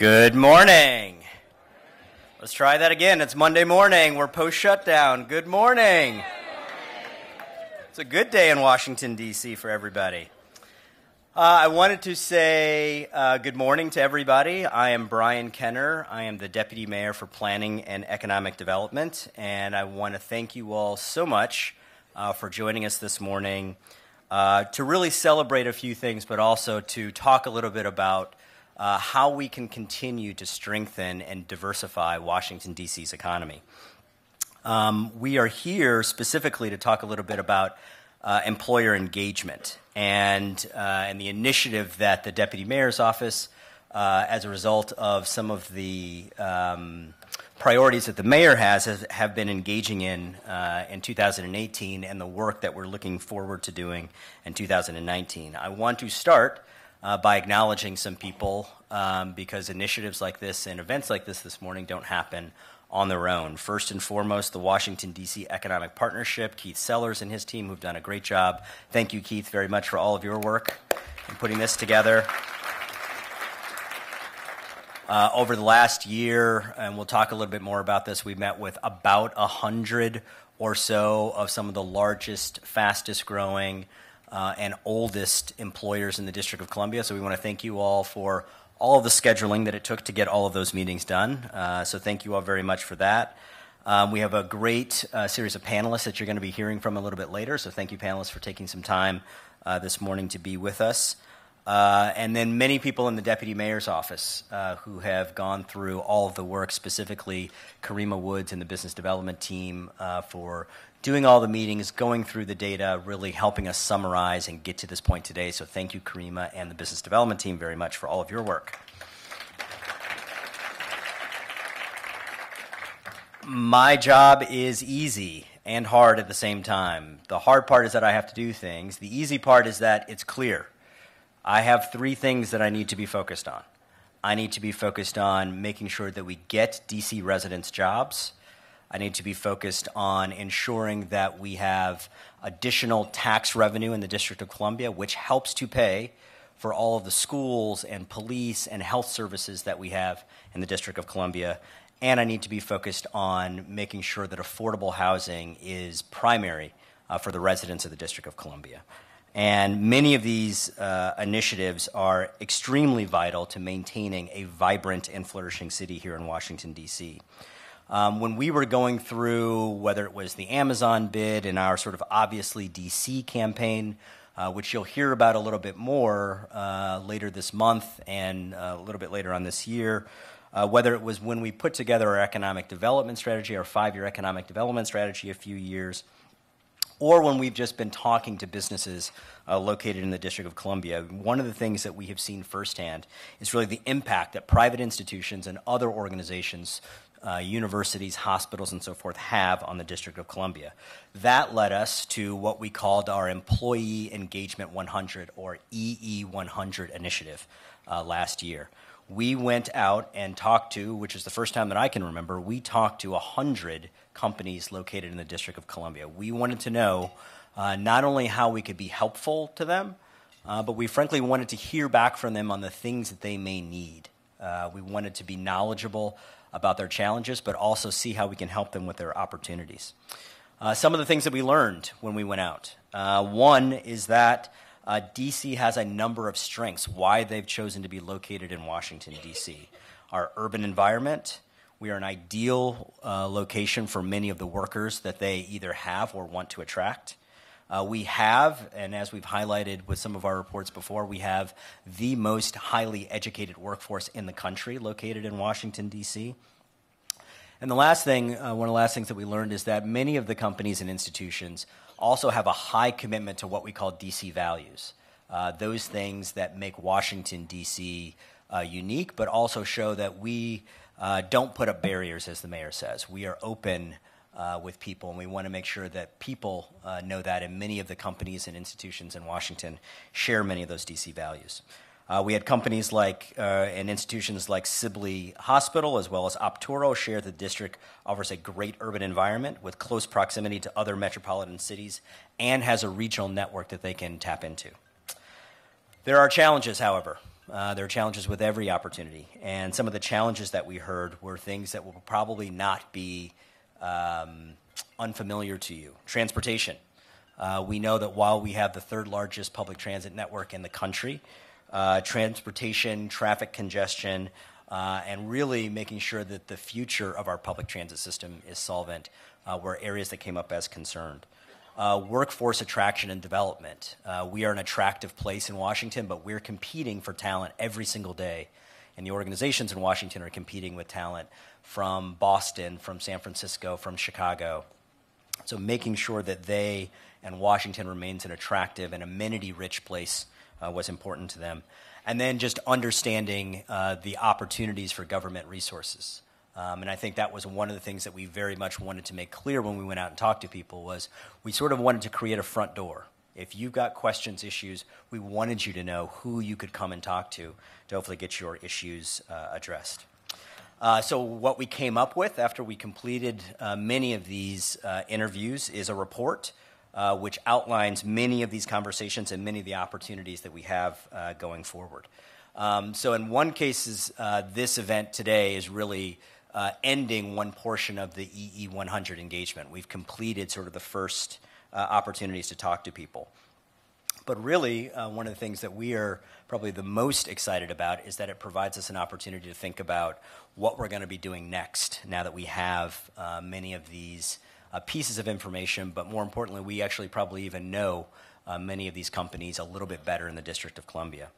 Good morning. Let's try that again. It's Monday morning. We're post-shutdown. Good morning. It's a good day in Washington, D.C. for everybody. I wanted to say good morning to everybody. I am Brian Kenner. I am the Deputy Mayor for Planning and Economic Development, and I want to thank you all so much for joining us this morning to really celebrate a few things, but also to talk a little bit about how we can continue to strengthen and diversify Washington, D.C.'s economy. We are here specifically to talk a little bit about employer engagement and the initiative that the Deputy Mayor's Office, as a result of some of the priorities that the Mayor have been engaging in 2018 and the work that we're looking forward to doing in 2019. I want to start by acknowledging some people because initiatives like this and events like this morning don't happen on their own. First and foremost, the Washington, D.C. Economic Partnership, Keith Sellers and his team who've done a great job. Thank you, Keith, very much for all of your work in putting this together. Over the last year, and we'll talk a little bit more about this, we've met with about 100 or so of some of the largest, fastest growing, and oldest employers in the District of Columbia. So we want to thank you all for all of the scheduling that it took to get all of those meetings done. So thank you all very much for that. We have a great series of panelists that you're going to be hearing from a little bit later. So thank you, panelists, for taking some time this morning to be with us. And then many people in the Deputy Mayor's Office who have gone through all of the work, specifically Karima Woods and the Business Development team for doing all the meetings, going through the data, really helping us summarize and get to this point today. So thank you, Karima and the Business Development team, very much for all of your work. My job is easy and hard at the same time. The hard part is that I have to do things. The easy part is that it's clear. I have three things that I need to be focused on. I need to be focused on making sure that we get D.C. residents jobs. I need to be focused on ensuring that we have additional tax revenue in the District of Columbia, which helps to pay for all of the schools and police and health services that we have in the District of Columbia. And I need to be focused on making sure that affordable housing is primary for the residents of the District of Columbia. And many of these initiatives are extremely vital to maintaining a vibrant and flourishing city here in Washington, D.C. When we were going through, whether it was the Amazon bid and our sort of obviously D.C. campaign, which you'll hear about a little bit more later this month and a little bit later on this year, whether it was when we put together our economic development strategy, our 5-year economic development strategy a few years, or when we've just been talking to businesses located in the District of Columbia, one of the things that we have seen firsthand is really the impact that private institutions and other organizations, universities, hospitals, and so forth, have on the District of Columbia. That led us to what we called our Employee Engagement 100, or EE100 initiative last year. We went out and talked to, which is the first time that I can remember, we talked to 100 companies located in the District of Columbia. We wanted to know not only how we could be helpful to them, but we frankly wanted to hear back from them on the things that they may need. We wanted to be knowledgeable about their challenges, but also see how we can help them with their opportunities. Some of the things that we learned when we went out. One is that D.C. has a number of strengths, why they've chosen to be located in Washington, D.C. Our urban environment. We are an ideal location for many of the workers that they either have or want to attract. We have, and as we've highlighted with some of our reports before, we have the most highly educated workforce in the country located in Washington, D.C. And the last thing, one of the last things that we learned is that many of the companies and institutions also have a high commitment to what we call D.C. values. Those things that make Washington, D.C. Unique, but also show that we don't put up barriers, as the mayor says. We are open with people, and we want to make sure that people know that, and many of the companies and institutions in Washington share many of those D.C. values. We had companies like and institutions like Sibley Hospital as well as Optoro share the district offers a great urban environment with close proximity to other metropolitan cities and has a regional network that they can tap into. There are challenges, however. There are challenges with every opportunity. And some of the challenges that we heard were things that will probably not be unfamiliar to you. Transportation. We know that while we have the third largest public transit network in the country, transportation, traffic congestion, and really making sure that the future of our public transit system is solvent were areas that came up as concerned. Workforce attraction and development. We are an attractive place in Washington, but we're competing for talent every single day. And the organizations in Washington are competing with talent from Boston, from San Francisco, from Chicago. So making sure that they and Washington remains an attractive and amenity-rich place was important to them. And then just understanding the opportunities for government resources. And I think that was one of the things that we very much wanted to make clear when we went out and talked to people was we sort of wanted to create a front door. If you've got questions, issues, we wanted you to know who you could come and talk to hopefully get your issues addressed. So what we came up with after we completed many of these interviews is a report which outlines many of these conversations and many of the opportunities that we have going forward. So in one case, this event today is really ending one portion of the EE 100 engagement. We've completed sort of the first opportunities to talk to people. But really, one of the things that we are probably the most excited about is that it provides us an opportunity to think about what we're going to be doing next now that we have many of these pieces of information, but more importantly, we actually probably even know many of these companies a little bit better in the District of Columbia.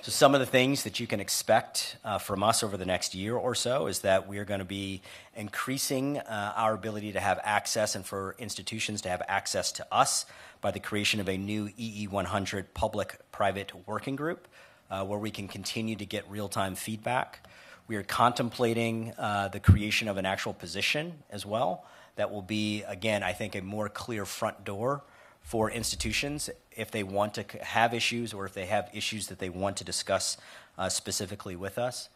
So some of the things that you can expect from us over the next year or so is that we are going to be increasing our ability to have access and for institutions to have access to us by the creation of a new EE 100 public-private working group where we can continue to get real-time feedback. We are contemplating the creation of an actual position as well that will be, again, I think a more clear front door for institutions if they want to have issues or if they have issues that they want to discuss specifically with us.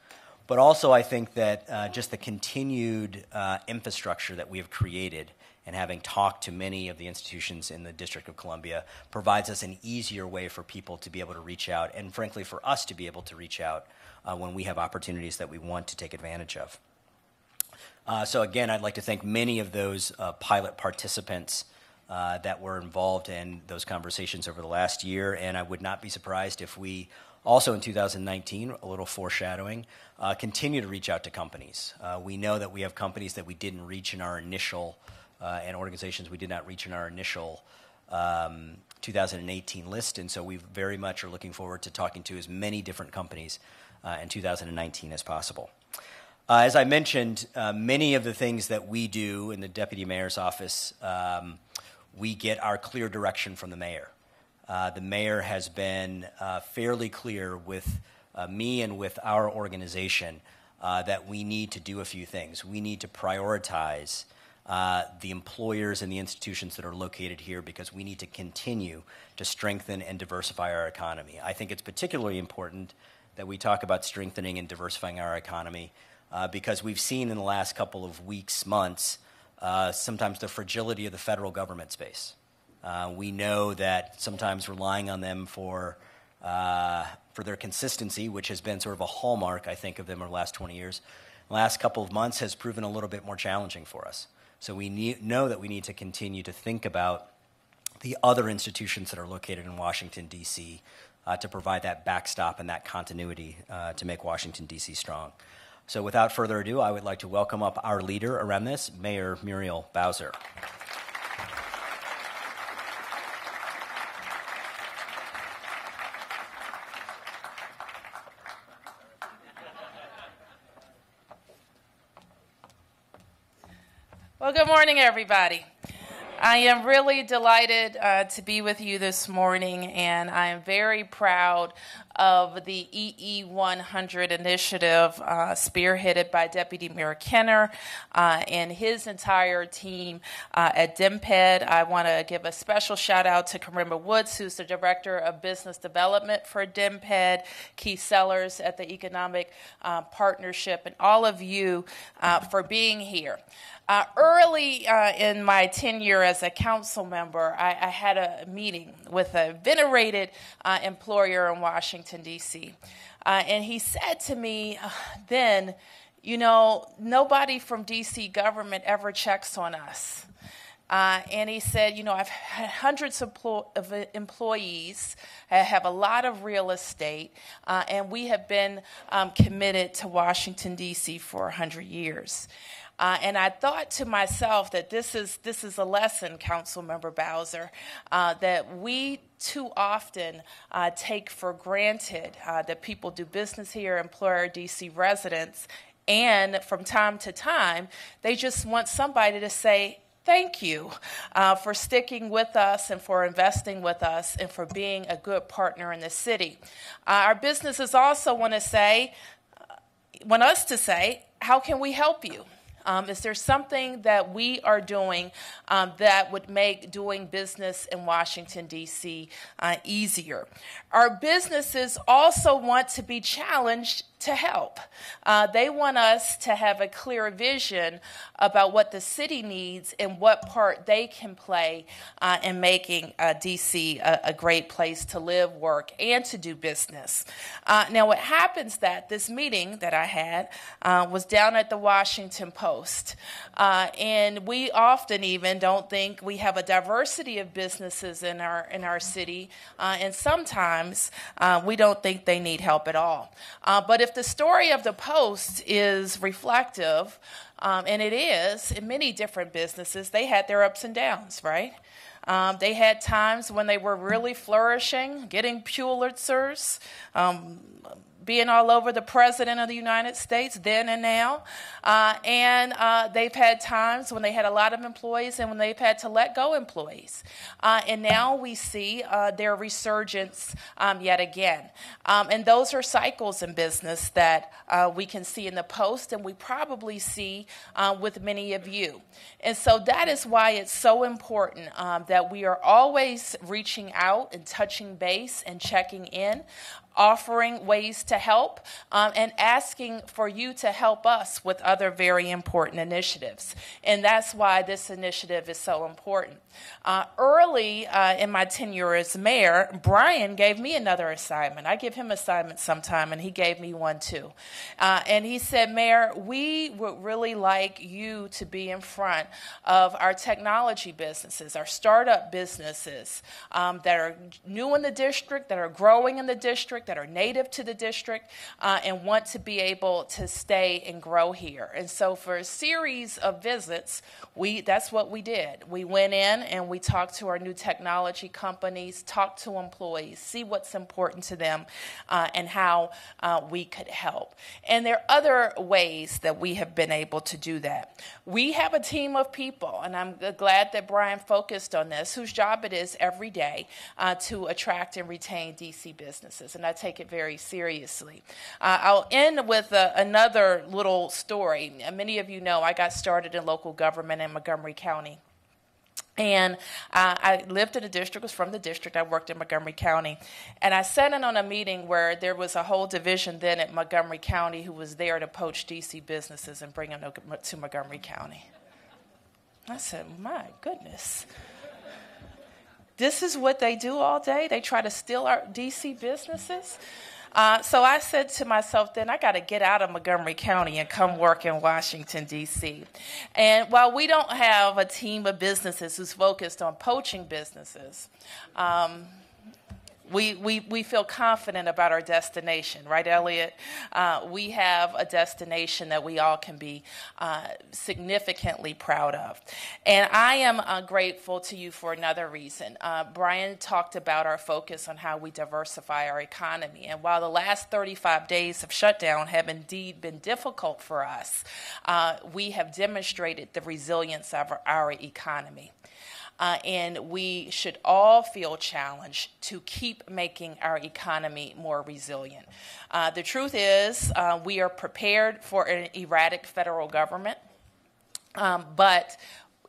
But also I think that just the continued infrastructure that we have created and having talked to many of the institutions in the District of Columbia provides us an easier way for people to be able to reach out and frankly for us to be able to reach out when we have opportunities that we want to take advantage of. So again, I'd like to thank many of those pilot participants that were involved in those conversations over the last year, and I would not be surprised if we also in 2019, a little foreshadowing, continue to reach out to companies. We know that we have companies that we didn't reach in our initial, and organizations we did not reach in our initial 2018 list, and so we very much are looking forward to talking to as many different companies in 2019 as possible. As I mentioned, many of the things that we do in the Deputy Mayor's office, we get our clear direction from the mayor. The mayor has been fairly clear with me and with our organization that we need to do a few things. We need to prioritize the employers and the institutions that are located here because we need to continue to strengthen and diversify our economy. I think it's particularly important that we talk about strengthening and diversifying our economy because we've seen in the last couple of weeks, months, sometimes the fragility of the federal government space. We know that sometimes relying on them for their consistency, which has been sort of a hallmark, I think, of them over the last 20 years, the last couple of months has proven a little bit more challenging for us. So we know that we need to continue to think about the other institutions that are located in Washington, D.C., to provide that backstop and that continuity to make Washington, D.C. strong. So without further ado, I would like to welcome up our leader around this, Mayor Muriel Bowser. Well, good morning, everybody. I am really delighted to be with you this morning, and I am very proud of the EE 100 initiative spearheaded by Deputy Mayor Kenner and his entire team at DMPED. I want to give a special shout out to Corinna Woods, who's the Director of Business Development for DMPED, Keith Sellers at the Economic Partnership, and all of you for being here. Early in my tenure as a council member, I had a meeting with a venerated employer in Washington Washington, D.C. And he said to me then, you know, nobody from D.C. government ever checks on us. And he said, you know, I've had hundreds of employees, I have a lot of real estate, and we have been committed to Washington, D.C. for 100 years. And I thought to myself that this is a lesson, Councilmember Bowser, that we too often take for granted that people do business here, employ our D.C. residents, and from time to time, they just want somebody to say, thank you for sticking with us and for investing with us and for being a good partner in the city. Our businesses also want us to say, how can we help you? Is there something that we are doing that would make doing business in Washington, D.C. Easier? Our businesses also want to be challenged to help. They want us to have a clear vision about what the city needs and what part they can play in making D.C. a great place to live, work, and to do business. Now, what happens that this meeting that I had was down at the Washington Post, and we often even don't think we have a diversity of businesses in our city, and sometimes we don't think they need help at all. But if the story of the Post is reflective, and it is, in many different businesses, they had their ups and downs, right? They had times when they were really flourishing, getting Pulitzers, being all over the President of the United States then and now. And they've had times when they had a lot of employees and when they've had to let go employees. And now we see their resurgence yet again. And those are cycles in business that we can see in the Post and we probably see with many of you. And so that is why it's so important that we are always reaching out and touching base and checking in, offering ways to help, and asking for you to help us with other very important initiatives. And that's why this initiative is so important. Early in my tenure as mayor, Brian gave me another assignment. I give him assignments sometime, and he gave me one too. And he said, Mayor, we would really like you to be in front of our technology businesses, our startup businesses that are new in the district, that are growing in the district, that are native to the district, and want to be able to stay and grow here. And so for a series of visits, that's what we did. We went in and we talked to our new technology companies, talked to employees, see what's important to them, and how we could help. And there are other ways that we have been able to do that. We have a team of people, and I'm glad that Brian focused on this, whose job it is every day to attract and retain DC businesses, and I take it very seriously. I'll end with another little story. Many of you know I got started in local government in Montgomery County. And I lived in a district, was from the district. I worked in Montgomery County. And I sat in on a meeting where there was a whole division then at Montgomery County who was there to poach D.C. businesses and bring them to Montgomery County. I said, my goodness. This is what they do all day? They try to steal our D.C. businesses? So I said to myself, then I got to get out of Montgomery County and come work in Washington, D.C. And while we don't have a team of businesses who's focused on poaching businesses, we feel confident about our destination, right, Elliot? We have a destination that we all can be significantly proud of. And I am grateful to you for another reason. Brian talked about our focus on how we diversify our economy. And while the last 35 days of shutdown have indeed been difficult for us, we have demonstrated the resilience of our economy. And we should all feel challenged to keep making our economy more resilient. The truth is, we are prepared for an erratic federal government, but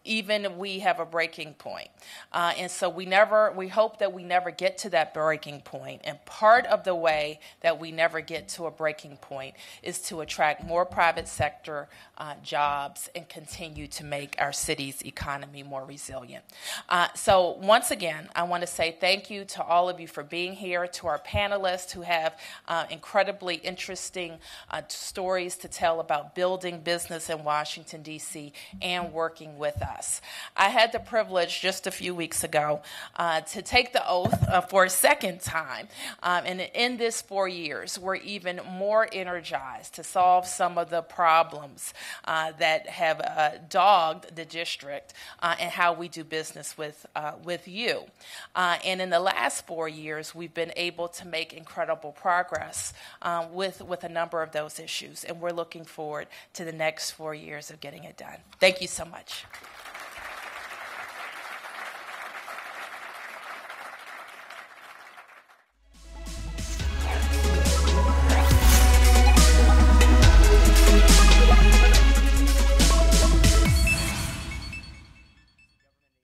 even we have a breaking point. And so we hope that we never get to that breaking point. And part of the way that we never get to a breaking point is to attract more private sector jobs and continue to make our city's economy more resilient. So once again, I want to say thank you to all of you for being here, to our panelists who have incredibly interesting stories to tell about building business in Washington, D.C., and working with us. I had the privilege just a few weeks ago to take the oath for a second time. And in this 4 years, we're even more energized to solve some of the problems that have dogged the district and how we do business with you. And in the last 4 years, we've been able to make incredible progress with a number of those issues. And we're looking forward to the next 4 years of getting it done. Thank you so much.